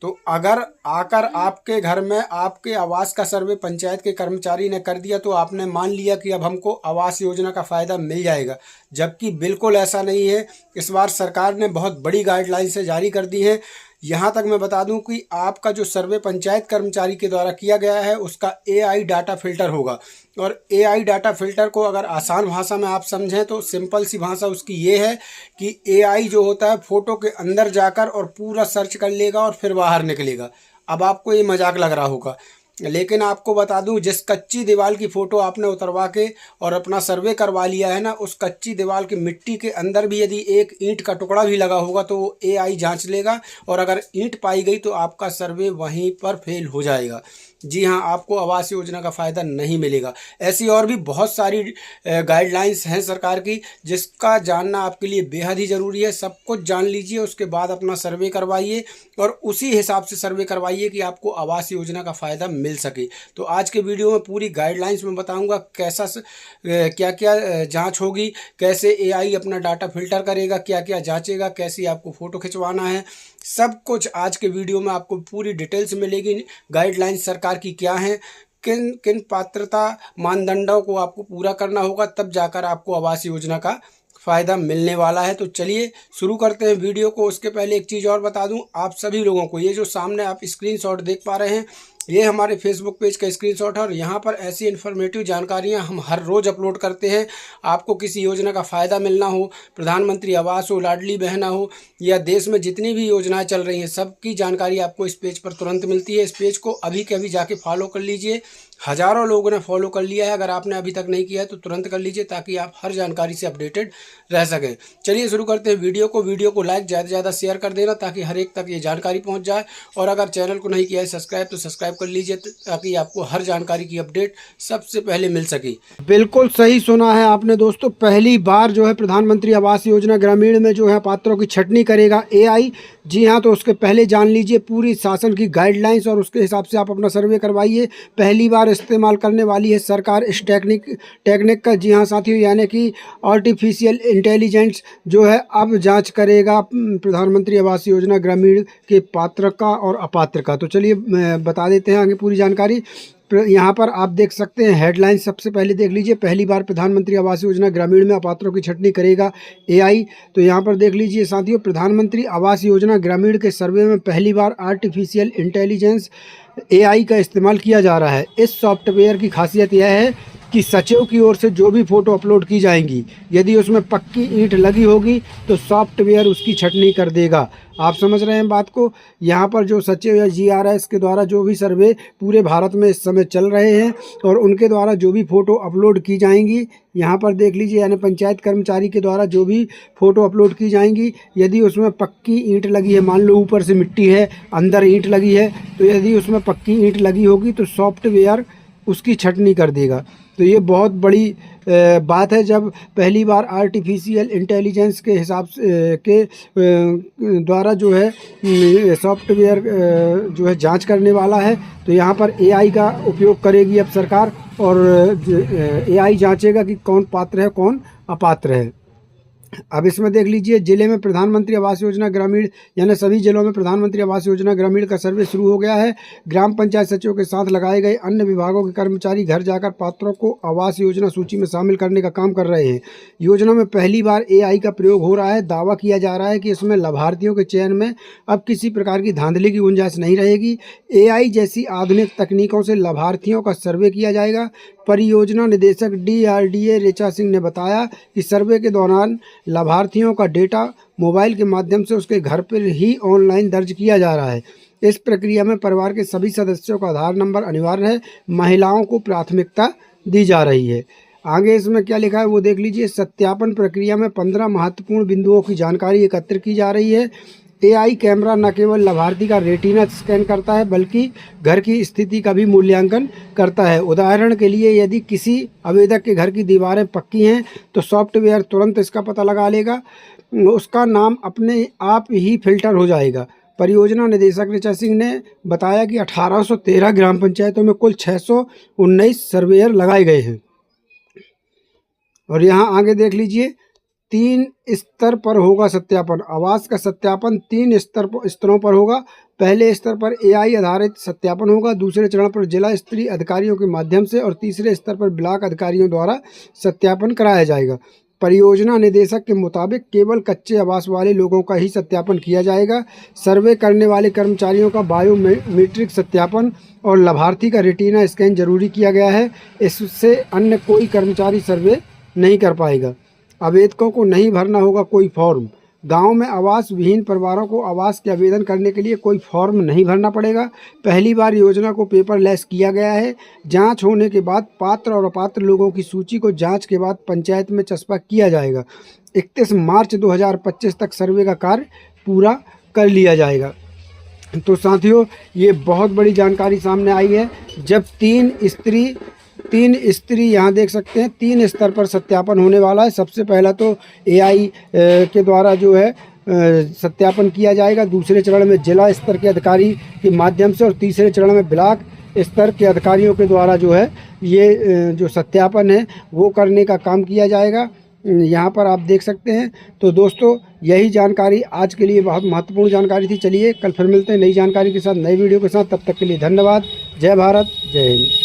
तो अगर आकर आपके घर में आपके आवास का सर्वे पंचायत के कर्मचारी ने कर दिया तो आपने मान लिया कि अब हमको आवास योजना का फ़ायदा मिल जाएगा, जबकि बिल्कुल ऐसा नहीं है। इस बार सरकार ने बहुत बड़ी गाइडलाइंस जारी कर दी हैं। यहाँ तक मैं बता दूं कि आपका जो सर्वे पंचायत कर्मचारी के द्वारा किया गया है उसका एआई डाटा फिल्टर होगा। और एआई डाटा फिल्टर को अगर आसान भाषा में आप समझें तो सिंपल सी भाषा उसकी ये है कि एआई जो होता है फ़ोटो के अंदर जाकर और पूरा सर्च कर लेगा और फिर बाहर निकलेगा। अब आपको ये मजाक लग रहा होगा, लेकिन आपको बता दूं, जिस कच्ची दीवार की फ़ोटो आपने उतरवा के और अपना सर्वे करवा लिया है ना, उस कच्ची दीवार की मिट्टी के अंदर भी यदि एक ईंट का टुकड़ा भी लगा होगा तो वो एआई जांच लेगा, और अगर ईंट पाई गई तो आपका सर्वे वहीं पर फेल हो जाएगा। जी हाँ, आपको आवास योजना का फ़ायदा नहीं मिलेगा। ऐसी और भी बहुत सारी गाइडलाइंस हैं सरकार की, जिसका जानना आपके लिए बेहद ही ज़रूरी है। सब कुछ जान लीजिए, उसके बाद अपना सर्वे करवाइए और उसी हिसाब से सर्वे करवाइए कि आपको आवास योजना का फ़ायदा मिल सके। तो आज के वीडियो में पूरी गाइडलाइंस में बताऊंगा कैसा क्या क्या जांच होगी, कैसे एआई अपना डाटा फिल्टर करेगा, क्या क्या जांचेगा, कैसी आपको फ़ोटो खिंचवाना है। सब कुछ आज के वीडियो में आपको पूरी डिटेल्स मिलेगी। गाइडलाइंस सरकार की क्या हैं, किन किन पात्रता मानदंडों को आपको पूरा करना होगा, तब जाकर आपको आवास योजना का फ़ायदा मिलने वाला है। तो चलिए शुरू करते हैं वीडियो को। उसके पहले एक चीज़ और बता दूं आप सभी लोगों को, ये जो सामने आप स्क्रीनशॉट देख पा रहे हैं ये हमारे फेसबुक पेज का स्क्रीनशॉट है, और यहाँ पर ऐसी इन्फॉर्मेटिव जानकारियाँ हम हर रोज़ अपलोड करते हैं। आपको किसी योजना का फ़ायदा मिलना हो, प्रधानमंत्री आवास हो, लाडली बहना हो, या देश में जितनी भी योजनाएं चल रही हैं सबकी जानकारी आपको इस पेज पर तुरंत मिलती है। इस पेज को अभी के अभी जाके फॉलो कर लीजिए। हज़ारों लोगों ने फॉलो कर लिया है, अगर आपने अभी तक नहीं किया है तो तुरंत कर लीजिए ताकि आप हर जानकारी से अपडेटेड रह सकें। चलिए शुरू करते हैं वीडियो को लाइक ज़्यादा से ज़्यादा शेयर कर देना ताकि हर एक तक ये जानकारी पहुंच जाए, और अगर चैनल को नहीं किया है सब्सक्राइब तो सब्सक्राइब कर लीजिए ताकि आपको हर जानकारी की अपडेट सबसे पहले मिल सके। बिल्कुल सही सुना है आपने दोस्तों, पहली बार जो है प्रधानमंत्री आवास योजना ग्रामीण में जो है पात्रों की छंटनी करेगा एआई। जी हाँ, तो उसके पहले जान लीजिए पूरी शासन की गाइडलाइंस और उसके हिसाब से आप अपना सर्वे करवाइए। पहली बार इस्तेमाल करने वाली है सरकार इस टेक्निक का। जी हाँ साथियों, यानी कि आर्टिफिशियल इंटेलिजेंस जो है अब जांच करेगा प्रधानमंत्री आवास योजना ग्रामीण के पात्र का और अपात्र का। तो चलिए बता देते हैं आगे पूरी जानकारी। यहाँ पर आप देख सकते हैं हेडलाइन, सबसे पहले देख लीजिए, पहली बार प्रधानमंत्री आवास योजना ग्रामीण में अपात्रों की छंटनी करेगा एआई। तो यहाँ पर देख लीजिए साथियों, प्रधानमंत्री आवास योजना ग्रामीण के सर्वे में पहली बार आर्टिफिशियल इंटेलिजेंस एआई का इस्तेमाल किया जा रहा है। इस सॉफ्टवेयर की खासियत यह है कि सचिव की ओर से जो भी फ़ोटो अपलोड की जाएंगी, यदि उसमें पक्की ईंट लगी होगी तो सॉफ्टवेयर उसकी छंटनी कर देगा। आप समझ रहे हैं बात को। यहाँ पर जो सचिव या जीआरएस के द्वारा जो भी सर्वे पूरे भारत में इस समय चल रहे हैं और उनके द्वारा जो भी फ़ोटो अपलोड की जाएंगी, यहाँ पर देख लीजिए, यानी पंचायत कर्मचारी के द्वारा जो भी फ़ोटो अपलोड की जाएंगी, यदि उसमें पक्की ईंट लगी है, मान लो ऊपर से मिट्टी है अंदर ईंट लगी है, तो यदि उसमें पक्की ईंट लगी होगी तो सॉफ्टवेयर उसकी छंटनी कर देगा। तो ये बहुत बड़ी बात है जब पहली बार आर्टिफिशियल इंटेलिजेंस के हिसाब से के द्वारा जो है सॉफ्टवेयर जो है जांच करने वाला है। तो यहाँ पर एआई का उपयोग करेगी अब सरकार, और एआई जांचेगा कि कौन पात्र है कौन अपात्र है। अब इसमें देख लीजिए, जिले में प्रधानमंत्री आवास योजना ग्रामीण, यानी सभी जिलों में प्रधानमंत्री आवास योजना ग्रामीण का सर्वे शुरू हो गया है। ग्राम पंचायत सचिवों के साथ लगाए गए अन्य विभागों के कर्मचारी घर जाकर पात्रों को आवास योजना सूची में शामिल करने का काम कर रहे हैं। योजना में पहली बार एआई का प्रयोग हो रहा है। दावा किया जा रहा है कि इसमें लाभार्थियों के चयन में अब किसी प्रकार की धांधली की गुंजाइश नहीं रहेगी। एआई जैसी आधुनिक तकनीकों से लाभार्थियों का सर्वे किया जाएगा। परियोजना निदेशक डीआरडीए ऋचा सिंह ने बताया कि सर्वे के दौरान लाभार्थियों का डेटा मोबाइल के माध्यम से उसके घर पर ही ऑनलाइन दर्ज किया जा रहा है। इस प्रक्रिया में परिवार के सभी सदस्यों का आधार नंबर अनिवार्य है। महिलाओं को प्राथमिकता दी जा रही है। आगे इसमें क्या लिखा है वो देख लीजिए। सत्यापन प्रक्रिया में 15 महत्वपूर्ण बिंदुओं की जानकारी एकत्र की जा रही है। एआई कैमरा न केवल लाभार्थी का रेटिना स्कैन करता है बल्कि घर की स्थिति का भी मूल्यांकन करता है। उदाहरण के लिए, यदि किसी आवेदक के घर की दीवारें पक्की हैं तो सॉफ्टवेयर तुरंत इसका पता लगा लेगा, उसका नाम अपने आप ही फिल्टर हो जाएगा। परियोजना निदेशक ऋचा सिंह ने बताया कि 1813 ग्राम पंचायतों में कुल 619 सर्वेयर लगाए गए हैं। और यहाँ आगे देख लीजिए, 3 स्तर पर होगा सत्यापन। आवास का सत्यापन 3 स्तरों पर होगा। पहले स्तर पर AI आधारित सत्यापन होगा, दूसरे चरण पर जिला स्तरीय अधिकारियों के माध्यम से और तीसरे स्तर पर ब्लॉक अधिकारियों द्वारा सत्यापन कराया जाएगा। परियोजना निदेशक के मुताबिक केवल कच्चे आवास वाले लोगों का ही सत्यापन किया जाएगा। सर्वे करने वाले कर्मचारियों का बायोमेट्रिक सत्यापन और लाभार्थी का रेटिना स्कैन जरूरी किया गया है। इससे अन्य कोई कर्मचारी सर्वे नहीं कर पाएगा। आवेदकों को नहीं भरना होगा कोई फॉर्म। गांव में आवास विहीन परिवारों को आवास के आवेदन करने के लिए कोई फॉर्म नहीं भरना पड़ेगा। पहली बार योजना को पेपरलेस किया गया है। जांच होने के बाद पात्र और अपात्र लोगों की सूची को जांच के बाद पंचायत में चस्पा किया जाएगा। 31 मार्च 2025 तक सर्वे का कार्य पूरा कर लिया जाएगा। तो साथियों, ये बहुत बड़ी जानकारी सामने आई है। जब तीन स्त्री यहाँ देख सकते हैं 3 स्तर पर सत्यापन होने वाला है। सबसे पहला तो AI के द्वारा जो है सत्यापन किया जाएगा, दूसरे चरण में जिला स्तर के अधिकारी के माध्यम से और तीसरे चरण में ब्लॉक स्तर के अधिकारियों के द्वारा जो है ये जो सत्यापन है वो करने का काम किया जाएगा। यहाँ पर आप देख सकते हैं। तो दोस्तों, यही जानकारी आज के लिए बहुत महत्वपूर्ण जानकारी थी। चलिए कल फिर मिलते हैं नई जानकारी के साथ, नई वीडियो के साथ। तब तक के लिए धन्यवाद। जय भारत, जय हिंद।